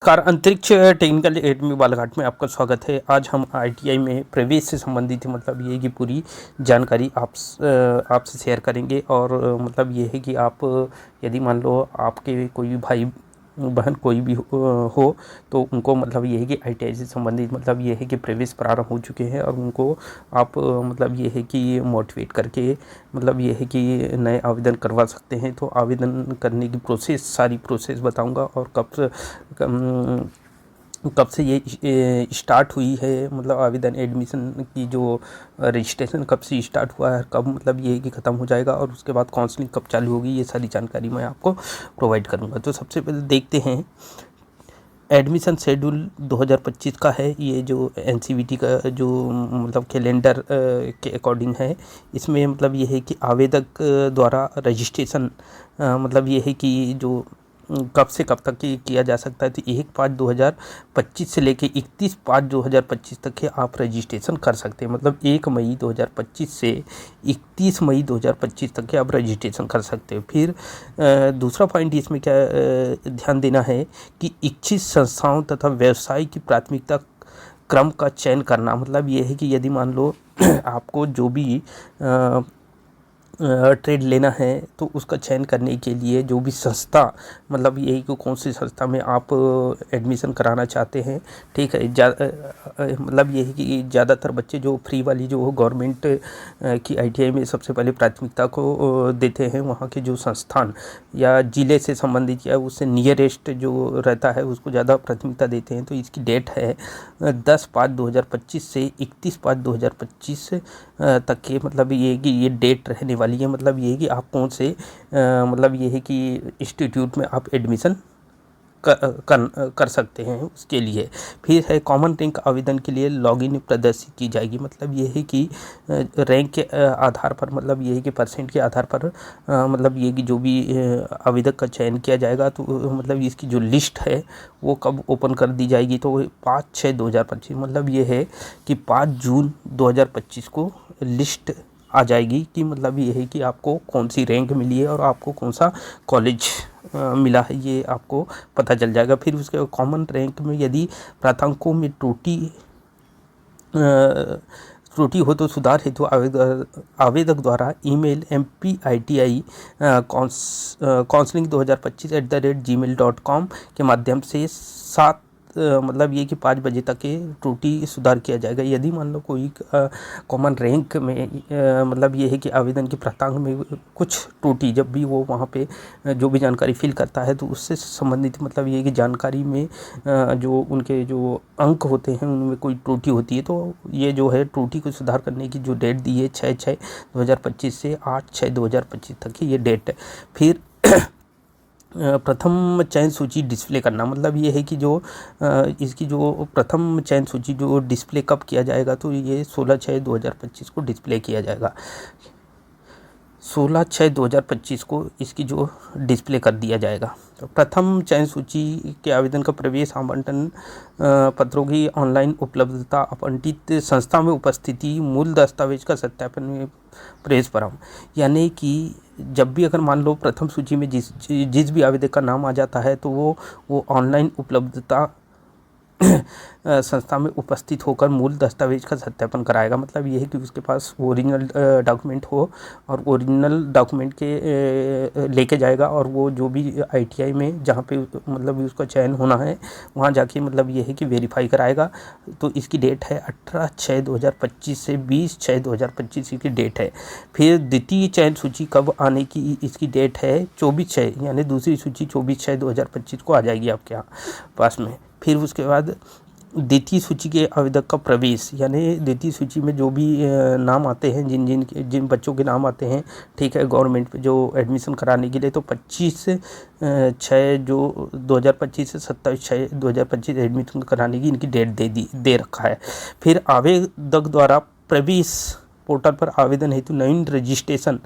Car अंतरिक्ष technical academy Balaghat में आपका स्वागत है। आज हम आईटीआई में प्रवेश से संबंधित मतलब ये है कि पूरी जानकारी आपसे शेयर करेंगे। और मतलब ये है कि आप यदि मान लो आपके कोई भी भाई बहन कोई भी हो तो उनको मतलब ये है कि आईटीआई से संबंधित मतलब ये है कि प्रवेश प्रारंभ हो चुके हैं और उनको आप मतलब ये है कि मोटिवेट करके मतलब ये है कि नए आवेदन करवा सकते हैं। तो आवेदन करने की सारी प्रोसेस बताऊंगा और कब से ये स्टार्ट हुई है, मतलब आवेदन एडमिशन की जो रजिस्ट्रेशन कब से स्टार्ट हुआ है, कब मतलब ये कि ख़त्म हो जाएगा और उसके बाद काउंसलिंग कब चालू होगी, ये सारी जानकारी मैं आपको प्रोवाइड करूँगा। तो सबसे पहले देखते हैं एडमिशन शेड्यूल 2025 का है। ये जो एनसीवीटी का जो मतलब कैलेंडर के अकॉर्डिंग है, इसमें मतलब ये है कि आवेदक द्वारा रजिस्ट्रेशन मतलब ये है कि जो कब से कब तक किया जा सकता है। तो 1/5/2025 से लेके 31/5/2025 तक के आप रजिस्ट्रेशन कर सकते हैं। मतलब 1 मई 2025 से 31 मई 2025 तक के आप रजिस्ट्रेशन कर सकते हैं। फिर दूसरा पॉइंट इसमें क्या ध्यान देना है कि इच्छित संस्थाओं तथा व्यवसाय की प्राथमिकता क्रम का चयन करना। मतलब ये है कि यदि मान लो आपको जो भी ट्रेड लेना है तो उसका चयन करने के लिए जो भी संस्था मतलब यही कि कौन सी संस्था में आप एडमिशन कराना चाहते हैं, ठीक है। मतलब ये है कि ज़्यादातर बच्चे जो फ्री वाली जो गवर्नमेंट की आईटीआई में सबसे पहले प्राथमिकता को देते हैं। वहाँ के जो संस्थान या ज़िले से संबंधित या उससे नियरेस्ट जो रहता है उसको ज़्यादा प्राथमिकता देते हैं। तो इसकी डेट है 10/5/2025 से 31/5/2025 तक के मतलब ये कि ये डेट रहने वाली है। मतलब ये है कि आप कौन से मतलब ये है कि इंस्टीट्यूट में आप एडमिशन कर सकते हैं उसके लिए। फिर है कॉमन रैंक आवेदन के लिए लॉगिन प्रदर्शित की जाएगी। मतलब ये है कि रैंक के आधार पर मतलब ये है कि परसेंट के आधार पर मतलब ये कि जो भी आवेदक का चयन किया जाएगा तो मतलब इसकी जो लिस्ट है वो कब ओपन कर दी जाएगी, तो 5/6/2025 मतलब ये है कि 5 जून 2025 को लिस्ट आ जाएगी कि मतलब ये है कि आपको कौन सी रैंक मिली है और आपको कौन सा कॉलेज मिला है, ये आपको पता चल जाएगा। फिर उसके कॉमन रैंक में यदि प्राथमिकों में त्रुटि हो तो सुधार हेतु आवेदक द्वारा ईमेल MPITI काउंसलिंग 2025@gmail.com के माध्यम से 7 मतलब ये कि 5 बजे तक के त्रुटि सुधार किया जाएगा। यदि मान लो कोई कॉमन रैंक में मतलब ये है कि आवेदन के प्राप्तांक में कुछ त्रुटि, जब भी वो वहाँ पे जो भी जानकारी फिल करता है तो उससे संबंधित मतलब ये है कि जानकारी में जो उनके जो अंक होते हैं उनमें कोई त्रुटि होती है, तो ये जो है त्रुटि को सुधार करने की जो डेट दी है 6/6/2025 से 8/6/2025 तक की ये डेट है। फिर प्रथम चयन सूची डिस्प्ले करना। मतलब ये है कि जो इसकी जो प्रथम चयन सूची जो डिस्प्ले कब किया जाएगा, तो ये 16/6/2025 को डिस्प्ले किया जाएगा। 16/6/2025 को इसकी जो डिस्प्ले कर दिया जाएगा। तो प्रथम चयन सूची के आवेदन का प्रवेश आवंटन पत्रों की ऑनलाइन उपलब्धता, अपंटित संस्था में उपस्थिति, मूल दस्तावेज का सत्यापन में प्रवेश प्रारंभ। यानी कि जब भी अगर मान लो प्रथम सूची में जिस भी आवेदक का नाम आ जाता है तो वो ऑनलाइन उपलब्धता संस्था में उपस्थित होकर मूल दस्तावेज का सत्यापन कराएगा। मतलब ये है कि उसके पास ओरिजिनल डॉक्यूमेंट हो और ओरिजिनल डॉक्यूमेंट के लेके जाएगा और वो जो भी आईटीआई में जहाँ पे मतलब उसका चयन होना है वहाँ जाके मतलब ये है कि वेरीफाई कराएगा। तो इसकी डेट है 18/6/2025 से 20/6/2025 की डेट है। फिर द्वितीय चयन सूची कब आने की इसकी डेट है 24/6, यानी दूसरी सूची 24/6/2025 को आ जाएगी आपके यहाँ पास में। फिर उसके बाद द्वितीय सूची के आवेदक का प्रवेश, यानी द्वितीय सूची में जो भी नाम आते हैं जिन बच्चों के नाम आते हैं, ठीक है, गवर्नमेंट में जो एडमिशन कराने के लिए, तो 25/6 जो 2025 से 27/6/2025 एडमिशन कराने की इनकी डेट दे रखा है। फिर आवेदक द्वारा प्रवेश पोर्टल पर आवेदन हेतु नवीन रजिस्ट्रेशन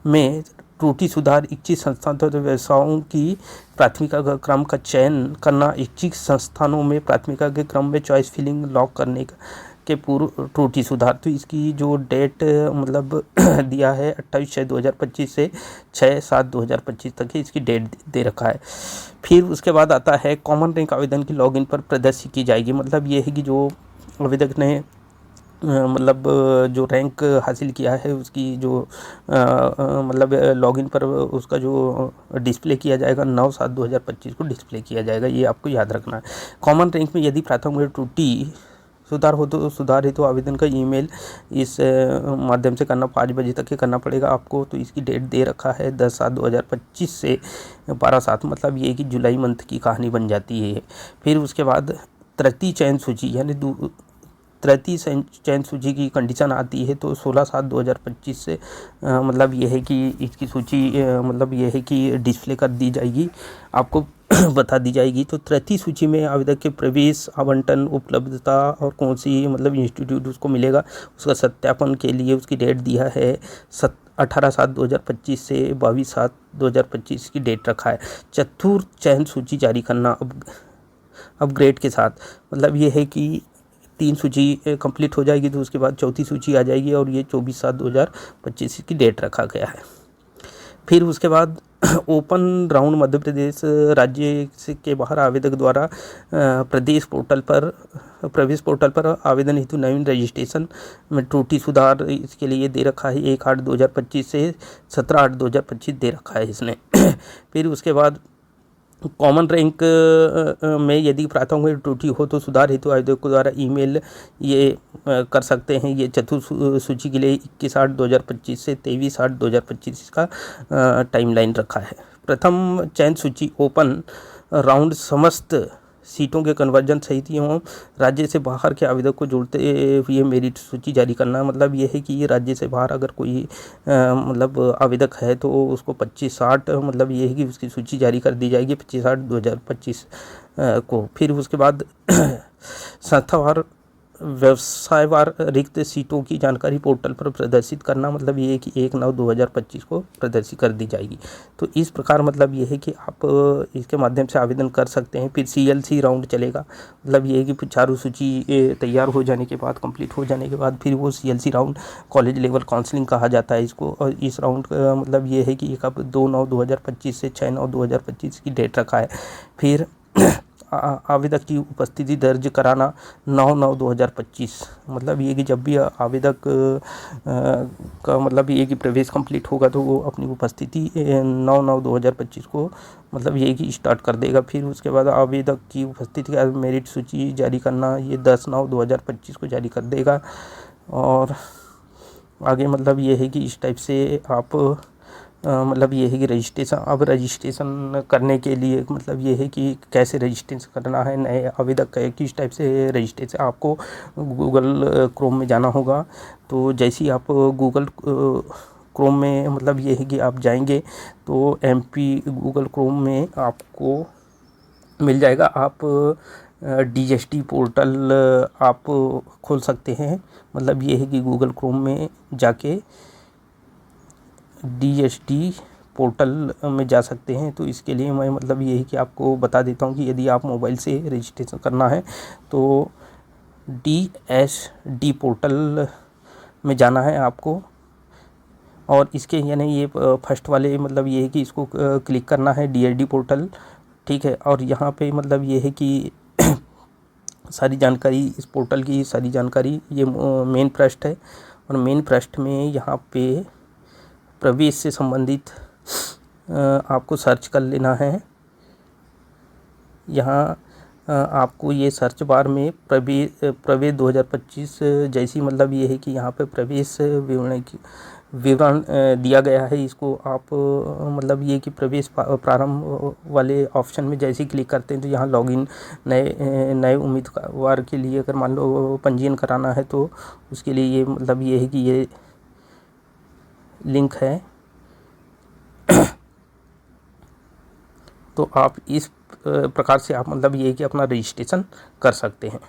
में त्रुटि सुधार, इच्छित संस्थान तथा व्यवसायों की प्राथमिकता का क्रम का चयन करना, इच्छित संस्थानों में प्राथमिकता के क्रम में चॉइस फिलिंग लॉक करने के पूर्व त्रुटि सुधार। तो इसकी जो डेट मतलब दिया है 28/6/2025 से 6/7/2025 तक है, इसकी डेट दे रखा है। फिर उसके बाद आता है कॉमन रैंक आवेदन की लॉगिन पर प्रदर्शित की जाएगी। मतलब ये है कि जो आवेदक ने मतलब जो रैंक हासिल किया है उसकी जो मतलब लॉगिन पर उसका जो डिस्प्ले किया जाएगा 9/7/2025 को डिस्प्ले किया जाएगा, ये आपको याद रखना है। कॉमन रैंक में यदि प्राथमिक में त्रुटि सुधार हो तो सुधार हेतु आवेदन का ईमेल इस माध्यम से करना 5 बजे तक के करना पड़ेगा आपको। तो इसकी डेट दे रखा है 10/7/2025 से 12/7, मतलब ये कि जुलाई मंथ की कहानी बन जाती है। फिर उसके बाद तृतीय चयन सूची यानी तृतीय चयन सूची की कंडीशन आती है तो 16/7/2025 से मतलब ये है कि इसकी सूची मतलब ये है कि डिस्प्ले कर दी जाएगी, आपको बता दी जाएगी। तो तृतीय सूची में आवेदक के प्रवेश, आवंटन, उपलब्धता और कौन सी मतलब इंस्टीट्यूट उसको मिलेगा उसका सत्यापन के लिए उसकी डेट दिया है 18/7/2025 से 22/7/2025 की डेट रखा है। चतुर्थ चयन सूची जारी करना अपग्रेड के साथ, मतलब ये है कि 3 सूची कंप्लीट हो जाएगी तो उसके बाद चौथी सूची आ जाएगी और ये 24/7/2025 की डेट रखा गया है। फिर उसके बाद ओपन राउंड मध्य प्रदेश राज्य से के बाहर आवेदक द्वारा प्रवेश पोर्टल पर आवेदन हेतु नवीन रजिस्ट्रेशन में त्रुटि सुधार इसके लिए दे रखा है 1/8/2025 से 17/8/2025 दे रखा है इसने। फिर उसके बाद कॉमन रैंक में यदि प्राथमिक में त्रुटि हो तो सुधार हेतु आवेदक द्वारा ईमेल ये कर सकते हैं। ये चतुर्थ सूची के लिए 21/8/2025 से 23/8/2025 का टाइमलाइन रखा है। प्रथम चयन सूची ओपन राउंड समस्त सीटों के कन्वर्जन सहित एवं राज्य से बाहर के आवेदक को जोड़ते हुए मेरिट सूची जारी करना। मतलब ये है कि ये राज्य से बाहर अगर कोई मतलब आवेदक है तो उसको 25/8 मतलब ये है कि उसकी सूची जारी कर दी जाएगी 25/8/2025 को। फिर उसके बाद संस्थावार व्यवसायवार रिक्त सीटों की जानकारी पोर्टल पर प्रदर्शित करना। मतलब ये है कि 1/9/2025 को प्रदर्शित कर दी जाएगी। तो इस प्रकार मतलब ये है कि आप इसके माध्यम से आवेदन कर सकते हैं। फिर CLC राउंड चलेगा, मतलब ये है कि चारों सूची तैयार हो जाने के बाद, कंप्लीट हो जाने के बाद फिर वो CLC round college level counselling कहा जाता है इसको। और इस राउंड का मतलब ये है कि एक अब 2/9/2025 से 6/9/2025 की डेट रखा है। फिर आवेदक की उपस्थिति दर्ज कराना 9/9/2025, मतलब ये कि जब भी आवेदक का मतलब ये कि प्रवेश कंप्लीट होगा तो वो अपनी उपस्थिति 9/9/2025 को मतलब ये कि स्टार्ट कर देगा। फिर उसके बाद आवेदक की उपस्थिति का मेरिट सूची जारी करना ये 10/9/2025 को जारी कर देगा। और आगे मतलब ये है कि इस टाइप से आप मतलब ये है कि रजिस्ट्रेशन करने के लिए मतलब ये है कि कैसे रजिस्ट्रेशन करना है नए आवेदक का, किस टाइप से रजिस्ट्रेशन आपको गूगल क्रोम में जाना होगा। तो जैसे ही आप गूगल क्रोम में मतलब ये है कि आप जाएंगे तो MP गूगल क्रोम में आपको मिल जाएगा। आप DST पोर्टल आप खोल सकते हैं। मतलब ये है कि गूगल क्रोम में जाके DST पोर्टल में जा सकते हैं। तो इसके लिए मैं मतलब ये है कि आपको बता देता हूँ कि यदि आप मोबाइल से रजिस्ट्रेशन करना है तो DST पोर्टल में जाना है आपको। और इसके यानी ये फर्स्ट वाले मतलब ये है कि इसको क्लिक करना है DST पोर्टल, ठीक है। और यहाँ पे मतलब ये है कि सारी जानकारी इस पोर्टल की सारी जानकारी ये मेन पृष्ठ है। और मेन पृष्ठ में यहाँ पे प्रवेश से संबंधित आपको सर्च कर लेना है। यहाँ आपको ये सर्च बार में प्रवेश 2025 जैसी मतलब ये है कि यहाँ पे प्रवेश विवरण दिया गया है। इसको आप मतलब ये कि प्रवेश प्रारंभ वाले ऑप्शन में जैसे ही क्लिक करते हैं तो यहाँ लॉगिन नए उम्मीदवार के लिए अगर मान लो पंजीयन कराना है तो उसके लिए ये मतलब ये है कि ये लिंक है। तो आप इस प्रकार से आप मतलब ये है कि अपना रजिस्ट्रेशन कर सकते हैं।